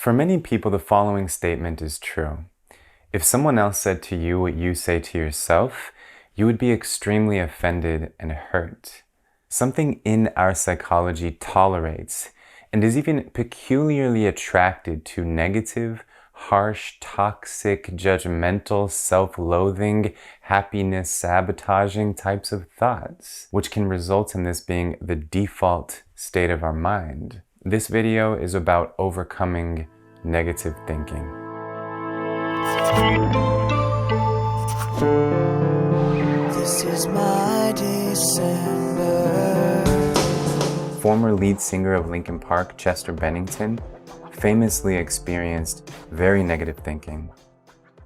For many people, the following statement is true. If someone else said to you what you say to yourself, you would be extremely offended and hurt. Something in our psychology tolerates and is even peculiarly attracted to negative, harsh, toxic, judgmental, self-loathing, happiness sabotaging types of thoughts, which can result in this being the default state of our mind. This video is about overcoming negative thinking. This is my December. Former lead singer of Linkin Park, Chester Bennington, famously experienced very negative thinking.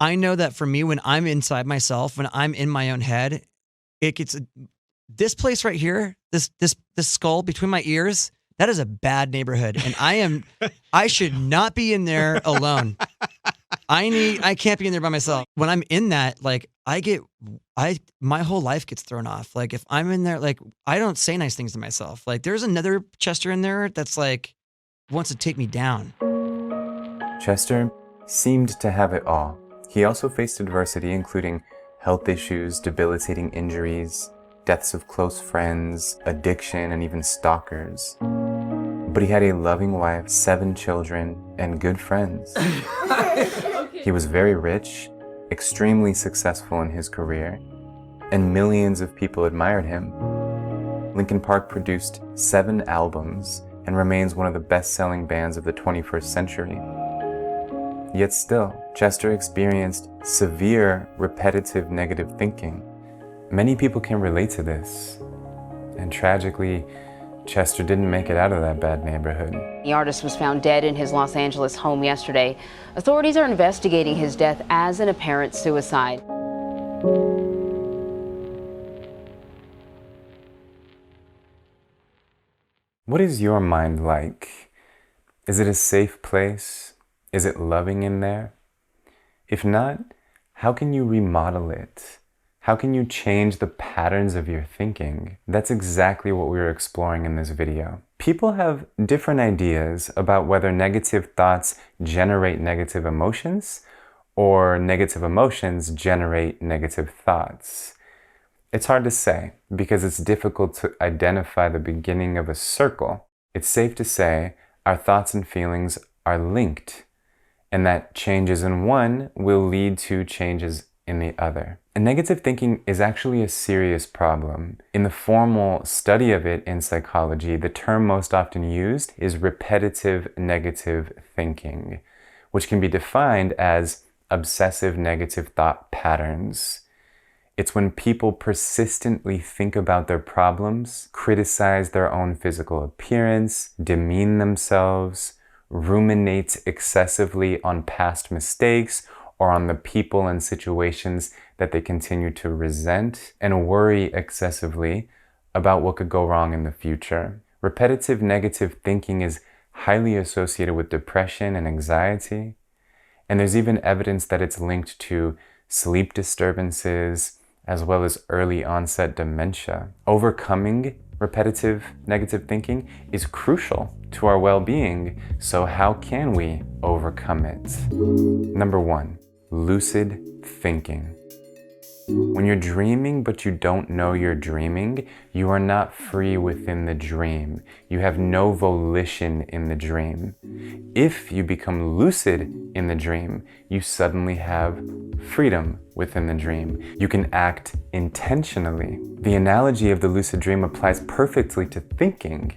I know that for me, when I'm inside myself, when I'm in my own head, it gets this place right here, this skull between my ears. That is a bad neighborhood, and I should not be in there alone. I can't be in there by myself. When I'm in that, like my whole life gets thrown off. Like if I'm in there, like I don't say nice things to myself. Like there's another Chester in there that's like wants to take me down. Chester seemed to have it all. He also faced adversity, including health issues, debilitating injuries, deaths of close friends, addiction, and even stalkers. But he had a loving wife, 7 children, and good friends. He was very rich, extremely successful in his career, and millions of people admired him. Linkin Park produced 7 albums and remains one of the best-selling bands of the 21st century. Yet still, Chester experienced severe, repetitive negative thinking. Many people can relate to this, and tragically, Chester didn't make it out of that bad neighborhood. The artist was found dead in his Los Angeles home yesterday. Authorities are investigating his death as an apparent suicide. What is your mind like? Is it a safe place? Is it loving in there? If not, how can you remodel it? How can you change the patterns of your thinking? That's exactly what we're exploring in this video. People have different ideas about whether negative thoughts generate negative emotions or negative emotions generate negative thoughts. It's hard to say because it's difficult to identify the beginning of a circle. It's safe to say our thoughts and feelings are linked, and that changes in one will lead to changes in the other. And negative thinking is actually a serious problem. In the formal study of it in psychology, the term most often used is repetitive negative thinking, which can be defined as obsessive negative thought patterns. It's when people persistently think about their problems, criticize their own physical appearance, demean themselves, ruminate excessively on past mistakes or on the people and situations that they continue to resent, and worry excessively about what could go wrong in the future. Repetitive negative thinking is highly associated with depression and anxiety, and there's even evidence that it's linked to sleep disturbances as well as early onset dementia. Overcoming repetitive negative thinking is crucial to our well-being, so how can we overcome it? Number 1, lucid thinking. When you're dreaming but you don't know you're dreaming, you are not free within the dream. You have no volition in the dream. If you become lucid in the dream, you suddenly have freedom within the dream. You can act intentionally. The analogy of the lucid dream applies perfectly to thinking.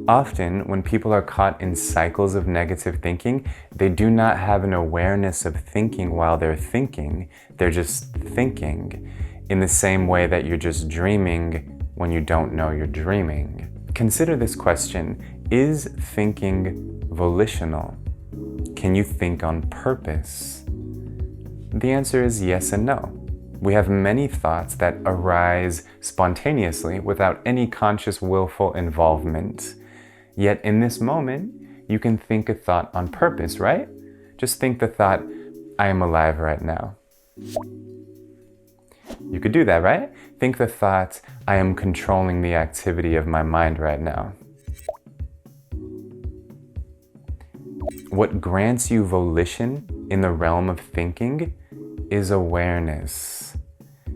Often, when people are caught in cycles of negative thinking, they do not have an awareness of thinking while they're thinking. They're just thinking in the same way that you're just dreaming when you don't know you're dreaming. Consider this question: is thinking volitional? Can you think on purpose? The answer is yes and no. We have many thoughts that arise spontaneously without any conscious, willful involvement. Yet in this moment, you can think a thought on purpose, right? Just think the thought, I am alive right now. You could do that, right? Think the thought, I am controlling the activity of my mind right now. What grants you volition in the realm of thinking is awareness.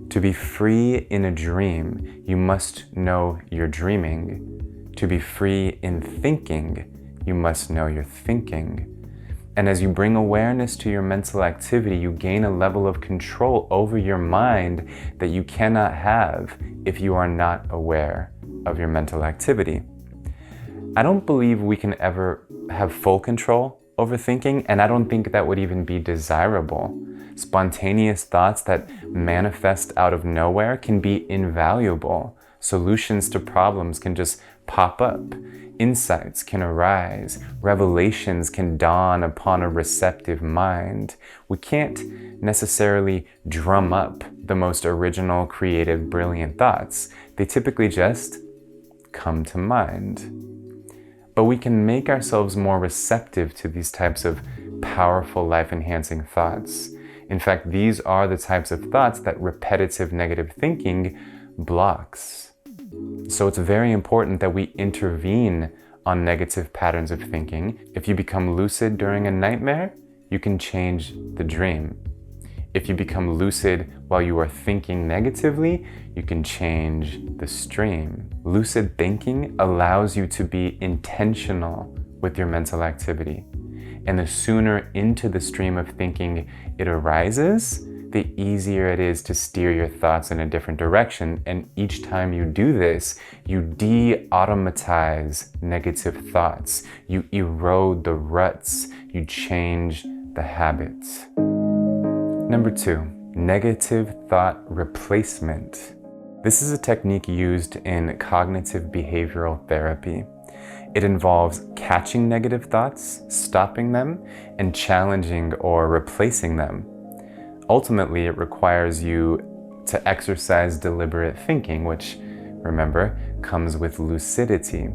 To be free in a dream, you must know you're dreaming. To be free in thinking, you must know you're thinking. And as you bring awareness to your mental activity, you gain a level of control over your mind that you cannot have if you are not aware of your mental activity. I don't believe we can ever have full control over thinking, and I don't think that would even be desirable. Spontaneous thoughts that manifest out of nowhere can be invaluable. Solutions to problems can just pop up. Insights can arise. Revelations can dawn upon a receptive mind. We can't necessarily drum up the most original, creative, brilliant thoughts. They typically just come to mind. But we can make ourselves more receptive to these types of powerful, life-enhancing thoughts. In fact, these are the types of thoughts that repetitive negative thinking blocks. So it's very important that we intervene on negative patterns of thinking. If you become lucid during a nightmare, you can change the dream. If you become lucid while you are thinking negatively, you can change the stream. Lucid thinking allows you to be intentional with your mental activity. And the sooner into the stream of thinking it arises, the easier it is to steer your thoughts in a different direction. And each time you do this, you de-automatize negative thoughts. You erode the ruts. You change the habits. Number 2, negative thought replacement. This is a technique used in cognitive behavioral therapy. It involves catching negative thoughts, stopping them, and challenging or replacing them. Ultimately, it requires you to exercise deliberate thinking, which, remember, comes with lucidity.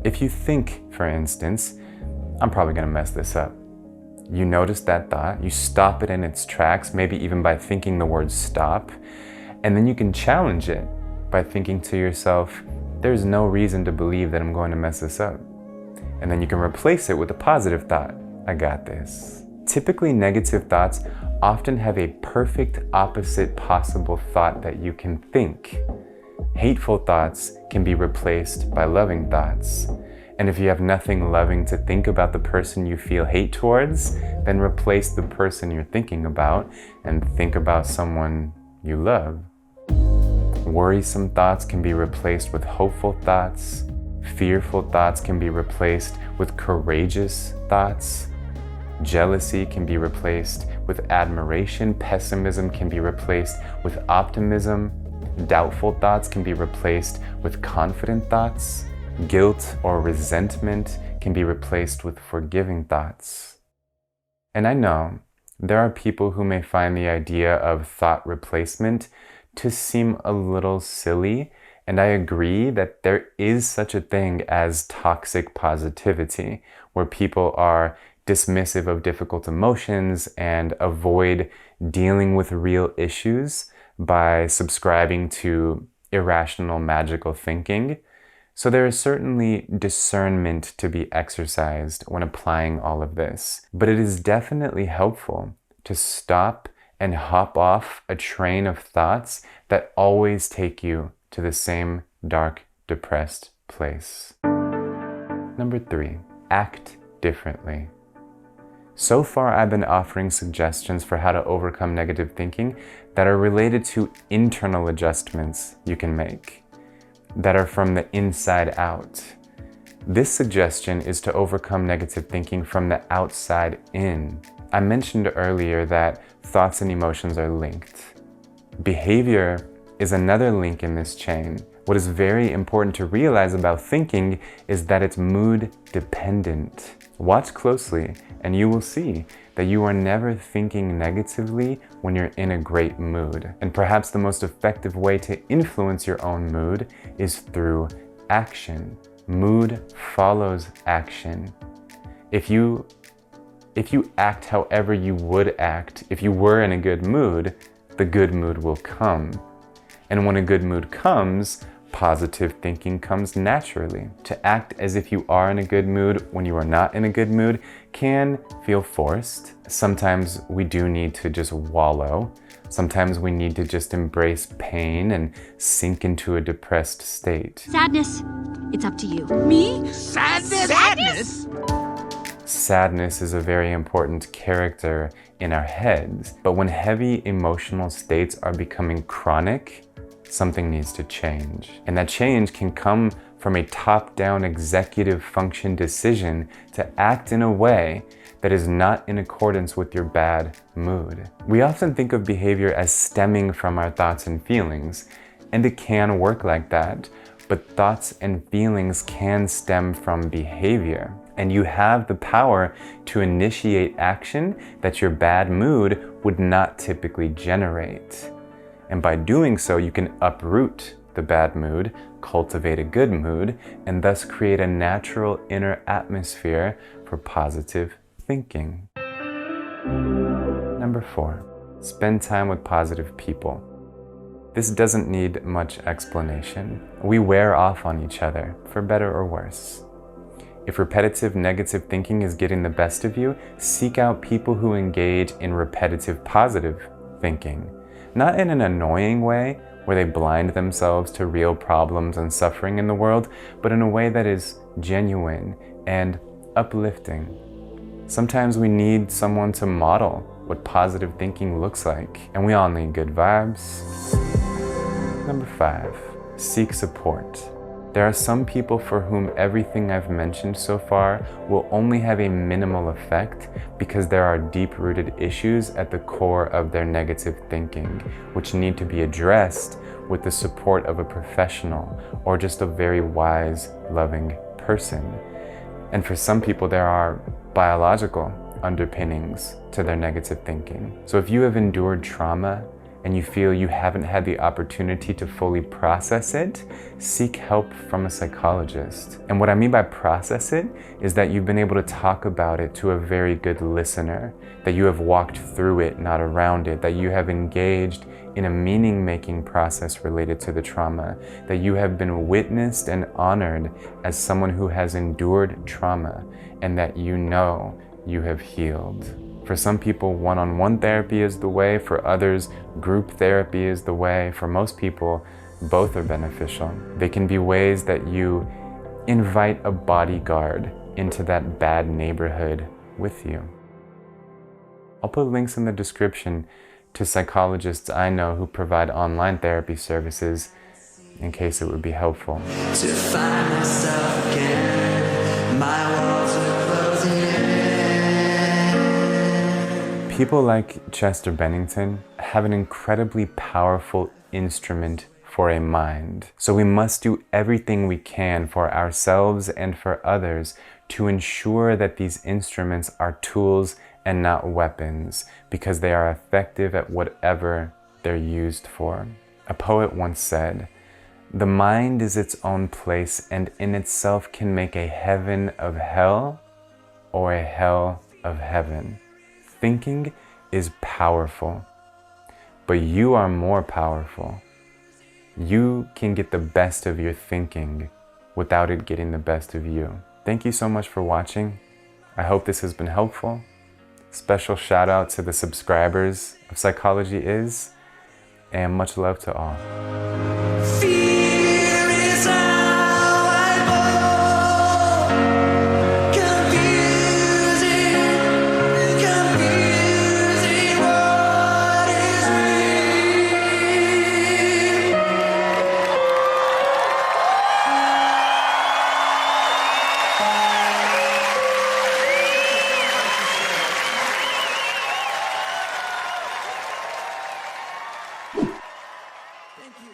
If you think, for instance, I'm probably going to mess this up. You notice that thought, you stop it in its tracks, maybe even by thinking the word stop, and then you can challenge it by thinking to yourself, there's no reason to believe that I'm going to mess this up. And then you can replace it with a positive thought, I got this. Typically, negative thoughts often have a perfect opposite possible thought that you can think. Hateful thoughts can be replaced by loving thoughts. And if you have nothing loving to think about the person you feel hate towards, then replace the person you're thinking about and think about someone you love. Worrisome thoughts can be replaced with hopeful thoughts. Fearful thoughts can be replaced with courageous thoughts. Jealousy can be replaced with admiration. Pessimism can be replaced with optimism. Doubtful thoughts can be replaced with confident thoughts. Guilt or resentment can be replaced with forgiving thoughts. And I know there are people who may find the idea of thought replacement to seem a little silly, and I agree that there is such a thing as toxic positivity, where people are dismissive of difficult emotions and avoid dealing with real issues by subscribing to irrational, magical thinking. So there is certainly discernment to be exercised when applying all of this. But it is definitely helpful to stop and hop off a train of thoughts that always take you to the same dark, depressed place. Number 3, act differently. So far, I've been offering suggestions for how to overcome negative thinking that are related to internal adjustments you can make, that are from the inside out. This suggestion is to overcome negative thinking from the outside in. I mentioned earlier that thoughts and emotions are linked. Behavior is another link in this chain. What is very important to realize about thinking is that it's mood dependent. Watch closely and you will see that you are never thinking negatively when you're in a great mood. And perhaps the most effective way to influence your own mood is through action. Mood follows action. If you act however you would act, if you were in a good mood, the good mood will come. And when a good mood comes, Positive thinking comes naturally. To act as if you are in a good mood when you are not in a good mood can feel forced. Sometimes we do need to just wallow. Sometimes we need to just embrace pain and sink into a depressed state. Sadness, it's up to you. Me? Sadness? Sadness is a very important character in our heads, but when heavy emotional states are becoming chronic, something needs to change. And that change can come from a top-down executive function decision to act in a way that is not in accordance with your bad mood. We often think of behavior as stemming from our thoughts and feelings, and it can work like that, but thoughts and feelings can stem from behavior. And you have the power to initiate action that your bad mood would not typically generate. And by doing so, you can uproot the bad mood, cultivate a good mood, and thus create a natural inner atmosphere for positive thinking. Number 4, spend time with positive people. This doesn't need much explanation. We wear off on each other, for better or worse. If repetitive negative thinking is getting the best of you, seek out people who engage in repetitive positive thinking. Not in an annoying way, where they blind themselves to real problems and suffering in the world, but in a way that is genuine and uplifting. Sometimes we need someone to model what positive thinking looks like, and we all need good vibes. Number 5, seek support. There are some people for whom everything I've mentioned so far will only have a minimal effect because there are deep-rooted issues at the core of their negative thinking, which need to be addressed with the support of a professional or just a very wise, loving person. And for some people, there are biological underpinnings to their negative thinking. So if you have endured trauma and you feel you haven't had the opportunity to fully process it, seek help from a psychologist. And what I mean by process it is that you've been able to talk about it to a very good listener, that you have walked through it, not around it, that you have engaged in a meaning-making process related to the trauma, that you have been witnessed and honored as someone who has endured trauma, and that you know you have healed. For some people, one-on-one therapy is the way. For others, group therapy is the way. For most people, both are beneficial. They can be ways that you invite a bodyguard into that bad neighborhood with you. I'll put links in the description to psychologists I know who provide online therapy services in case it would be helpful. To find myself again, my walls are closing in. People like Chester Bennington have an incredibly powerful instrument for a mind. So we must do everything we can for ourselves and for others to ensure that these instruments are tools and not weapons, because they are effective at whatever they're used for. A poet once said, "The mind is its own place and in itself can make a heaven of hell or a hell of heaven." Thinking is powerful, but you are more powerful. You can get the best of your thinking without it getting the best of you. Thank you so much for watching. I hope this has been helpful. Special shout out to the subscribers of Psychology Is, and much love to all. Fear is how I fall. Confusing what is real. Thank you.